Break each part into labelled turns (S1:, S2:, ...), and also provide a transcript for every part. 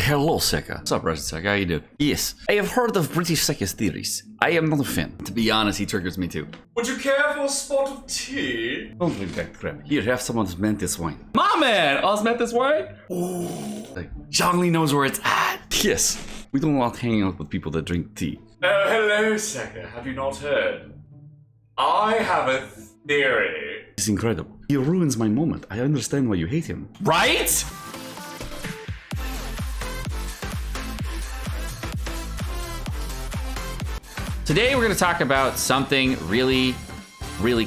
S1: Hello, Seka. What's up, Russian Seka? How you doing? Yes, I have heard of British Seka's theories. I am not a fan. To be honest, he triggers me too.
S2: Would you care for a spot of tea?
S1: Don't drink that crap. Here, have someone's Mantis wine.
S2: My man! Osmanthus wine?
S1: Ooh. Like, Zhongli knows where it's at. Yes. We don't want hanging out with people that drink tea.
S2: Oh, hello, Seka. Have you not heard? I have a theory.
S1: It's incredible. He ruins my moment. I understand why you hate him.
S2: Right?
S3: Today we're going to talk about something really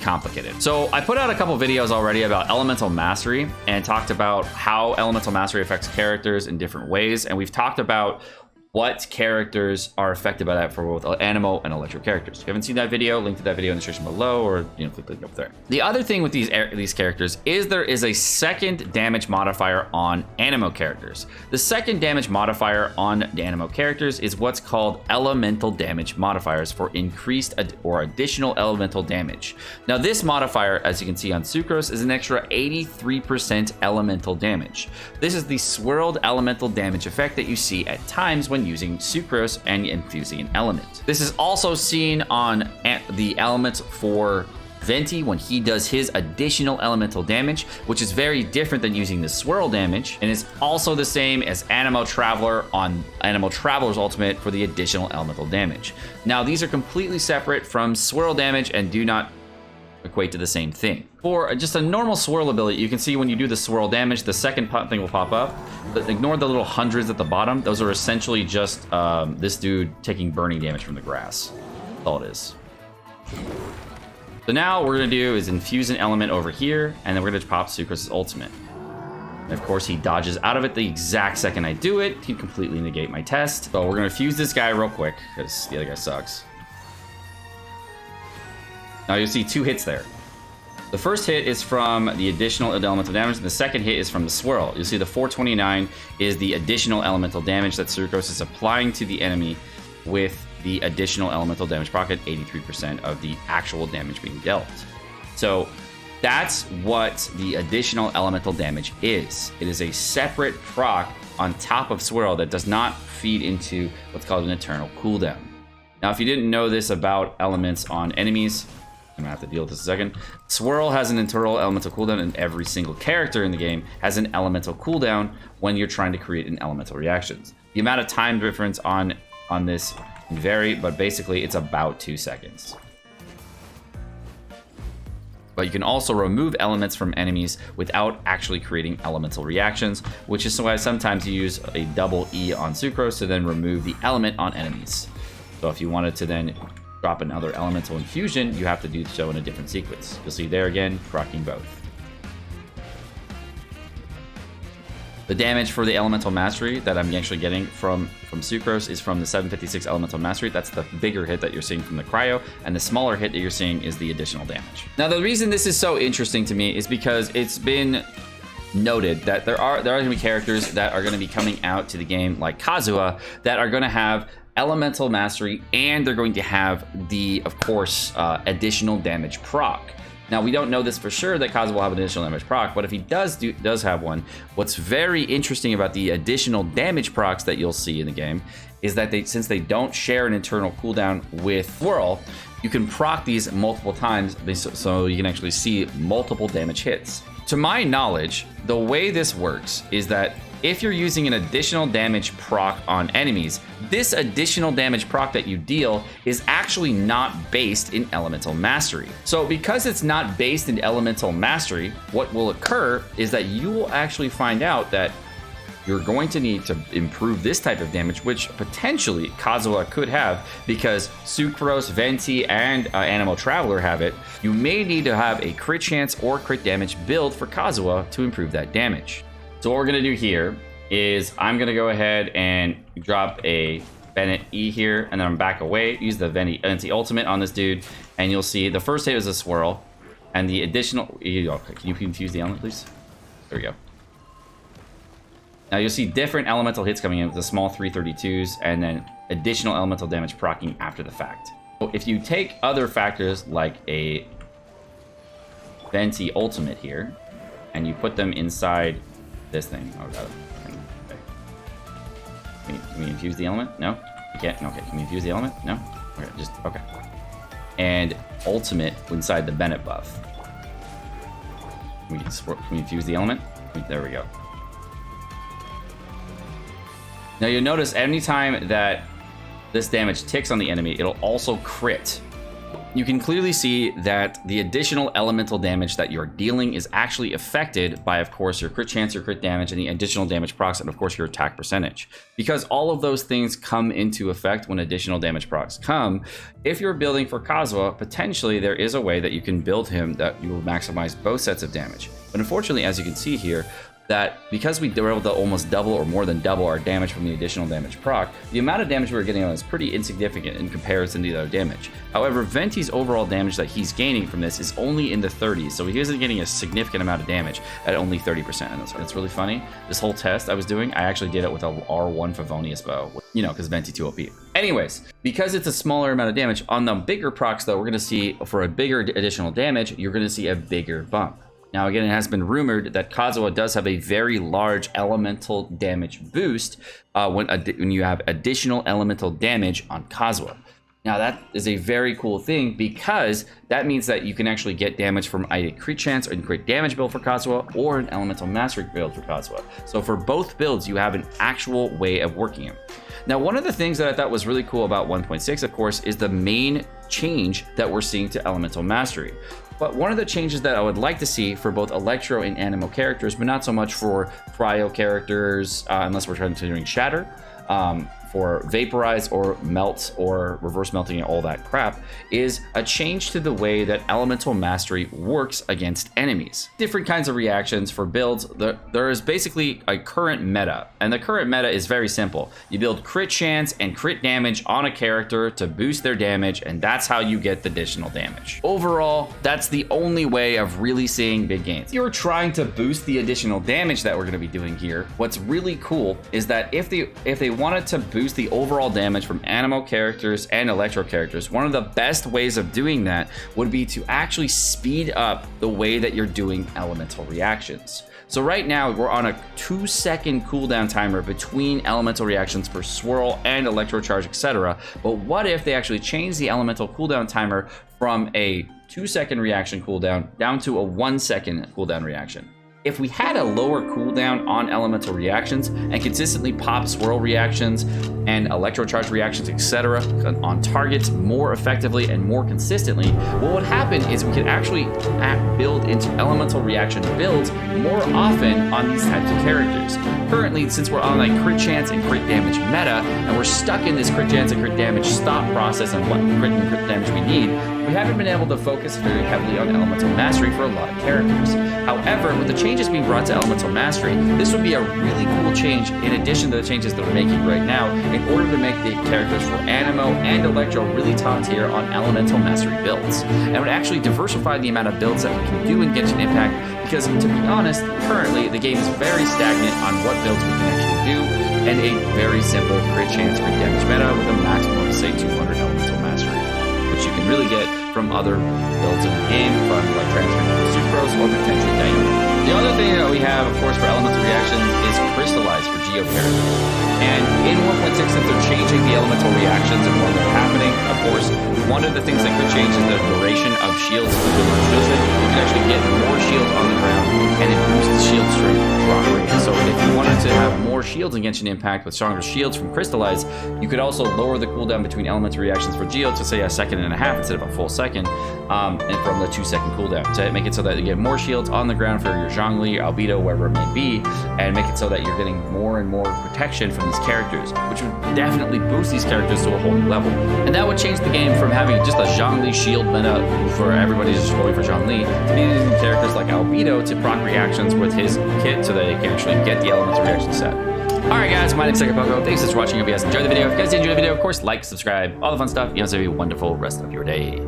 S3: complicated. So I put out a couple videos already about elemental mastery and talked about how elemental mastery affects characters in different ways, and we've talked about what characters are affected by that for both Anemo and electric characters. If you haven't seen that video, link to that video in the description below, or click the link up there. The other thing with these characters is there is a second damage modifier on Anemo characters. The second damage modifier on the Anemo characters is what's called elemental damage modifiers for increased or additional elemental damage. Now this modifier, as you can see on Sucrose, is an extra 83% elemental damage. This is the swirled elemental damage effect that you see at times when using Sucrose and infusing an element. This is also seen on the elements for Venti when he does his additional elemental damage, which is very different than using the swirl damage, and is also the same as Anemo Traveler on Anemo Traveler's ultimate for the additional elemental damage. Now these are completely separate from swirl damage and do not equate to the same thing. For just a normal swirl ability, you can see when you do the swirl damage, the second thing will pop up. But ignore the little hundreds at the bottom. Those are essentially just this dude taking burning damage from the grass. That's all it is. So now what we're gonna do is infuse an element over here, and then we're gonna pop Sucrose's ultimate. And of course, he dodges out of it the exact second I do it. He'd completely negate my test. So we're gonna fuse this guy real quick, because the other guy sucks. Now you'll see two hits there. The first hit is from the additional elemental damage, and the second hit is from the swirl. You'll see the 429 is the additional elemental damage that Sucrose is applying to the enemy with the additional elemental damage proc at 83% of the actual damage being dealt. So that's what the additional elemental damage is. It is a separate proc on top of swirl that does not feed into what's called an eternal cooldown. Now, if you didn't know this about elements on enemies, I'm gonna have to deal with this in a second. Swirl has an internal elemental cooldown, and every single character in the game has an elemental cooldown when you're trying to create an elemental reactions. The amount of time difference on this can vary, but basically it's about 2 seconds. But you can also remove elements from enemies without actually creating elemental reactions, which is why sometimes you use a double E on Sucrose to then remove the element on enemies. So if you wanted to then drop another elemental infusion, you have to do so in a different sequence. You'll see there again, proccing both. The damage for the elemental mastery that I'm actually getting from Sucrose is from the 756 elemental mastery. That's the bigger hit that you're seeing from the cryo, and the smaller hit that you're seeing is the additional damage. Now the reason this is so interesting to me is because it's been noted that there are going to be characters that are going to be coming out to the game like Kazuha that are going to have elemental mastery, and they're going to have the, of course, additional damage proc. Now we don't know this for sure that Kazuha will have an additional damage proc, but if he does have one, what's very interesting about the additional damage procs that you'll see in the game is that since they don't share an internal cooldown with Whirl, you can proc these multiple times, so you can actually see multiple damage hits. To my knowledge, the way this works is that if you're using an additional damage proc on enemies, this additional damage proc that you deal is actually not based in elemental mastery. So because it's not based in elemental mastery, what will occur is that you will actually find out that you're going to need to improve this type of damage, which potentially Kazuha could have, because Sucrose, Venti, and Anemo Traveler have it. You may need to have a crit chance or crit damage build for Kazuha to improve that damage. So what we're gonna do here is I'm gonna go ahead and drop a Bennett E here, and then I'm back away, use the Venti ultimate on this dude, and you'll see the first hit is a swirl, and the additional, can you infuse the element, please? There we go. Now you'll see different elemental hits coming in with the small 332s, and then additional elemental damage proccing after the fact. So if you take other factors like a Venti ultimate here, and you put them inside this thing. Oh, got it. Okay. Can we infuse the element? No? We can't? Okay, can we infuse the element? No? Okay, just, okay. And ultimate inside the Bennett buff. Can we infuse the element? There we go. Now you'll notice anytime that this damage ticks on the enemy, it'll also crit. You can clearly see that the additional elemental damage that you're dealing is actually affected by, of course, your crit chance, your crit damage, and the additional damage procs, and of course your attack percentage. Because all of those things come into effect when additional damage procs come. If you're building for Kazuha, potentially there is a way that you can build him that you will maximize both sets of damage. But unfortunately, as you can see here, that because we were able to almost double or more than double our damage from the additional damage proc, the amount of damage we were getting on is pretty insignificant in comparison to the other damage. However, Venti's overall damage that he's gaining from this is only in the 30s, so he isn't getting a significant amount of damage at only 30%. And it's really funny. This whole test I was doing, I actually did it with a R1 Favonius bow, you know, because Venti 2 OP. Anyways, because it's a smaller amount of damage, on the bigger procs though, we're going to see, for a bigger additional damage, you're going to see a bigger bump. Now, again, it has been rumored that Kazuha does have a very large elemental damage boost when you have additional elemental damage on Kazuha. Now, that is a very cool thing because that means that you can actually get damage from either crit chance or crit damage build for Kazuha or an elemental mastery build for Kazuha. So for both builds, you have an actual way of working him. Now, one of the things that I thought was really cool about 1.6, of course, is the main change that we're seeing to elemental mastery. But one of the changes that I would like to see for both Electro and Anemo characters, but not so much for Cryo characters, unless we're considering Shatter, for Vaporize or Melt or Reverse Melting and all that crap, is a change to the way that Elemental Mastery works against enemies. Different kinds of reactions for builds. There is basically a current meta, and the current meta is very simple. You build crit chance and crit damage on a character to boost their damage, and that's how you get the additional damage. Overall, that's the only way of really seeing big gains. If you're trying to boost the additional damage that we're going to be doing here, what's really cool is that if they wanted to boost the overall damage from Anemo characters and Electro characters, one of the best ways of doing that would be to actually speed up the way that you're doing elemental reactions. So right now we're on a 2-second cooldown timer between elemental reactions for Swirl and Electro Charge, etc. But what if they actually change the elemental cooldown timer from a 2-second reaction cooldown down to a 1-second cooldown reaction? If we had a lower cooldown on elemental reactions and consistently pop Swirl reactions and Electro Charge reactions, etc. on targets more effectively and more consistently, what would happen is we could actually build into elemental reaction builds more often on these types of characters. Currently, since we're on like crit chance and crit damage meta, and we're stuck in this crit chance and crit damage stop process and what crit and crit damage we need, we haven't been able to focus very heavily on elemental mastery for a lot of characters. However, with the changes being brought to elemental mastery, this would be a really cool change in addition to the changes that we're making right now in order to make the characters for Anemo and Electro really top tier on elemental mastery builds. And it would actually diversify the amount of builds that we can do in Genshin Impact because, to be honest, currently the game is very stagnant on what builds we can actually do, and a very simple crit chance, crit damage meta with a maximum of, say, 200 elemental mastery, which you can really get from other builds in the game, from like transferring to Sucrose or potentially Diona. The other thing that we have, of course, for elemental reactions is Crystallize for Geo characters. And in 1.6, since they're changing the elemental reactions and when they're happening, of course, one of the things that could change is the duration of shields for the Children. You can actually get more shields on the ground, and it boosts shield strength drop rate. So if you wanted to have more shields in Genshin Impact with stronger shields from Crystallize, you could also lower the cooldown between elemental reactions for Geo to, say, a 1.5 seconds instead of a full second, and from the 2-second cooldown to make it so that you get more shields on the ground for your Zhongli, your Albedo, wherever it may be, and make it so that you're getting more and more protection from these characters, which would definitely boost these characters to a whole new level. And that would change the game from having just a Zhongli shield meta for everybody just going for Zhongli to be using characters like Albedo to proc reactions with his kit so that they can actually get the elemental reaction set. Alright guys, my name is Sekapoko. Thanks for watching. Hope you guys enjoyed the video. If you guys did enjoy the video, of course, like, subscribe, all the fun stuff. You guys have a wonderful rest of your day.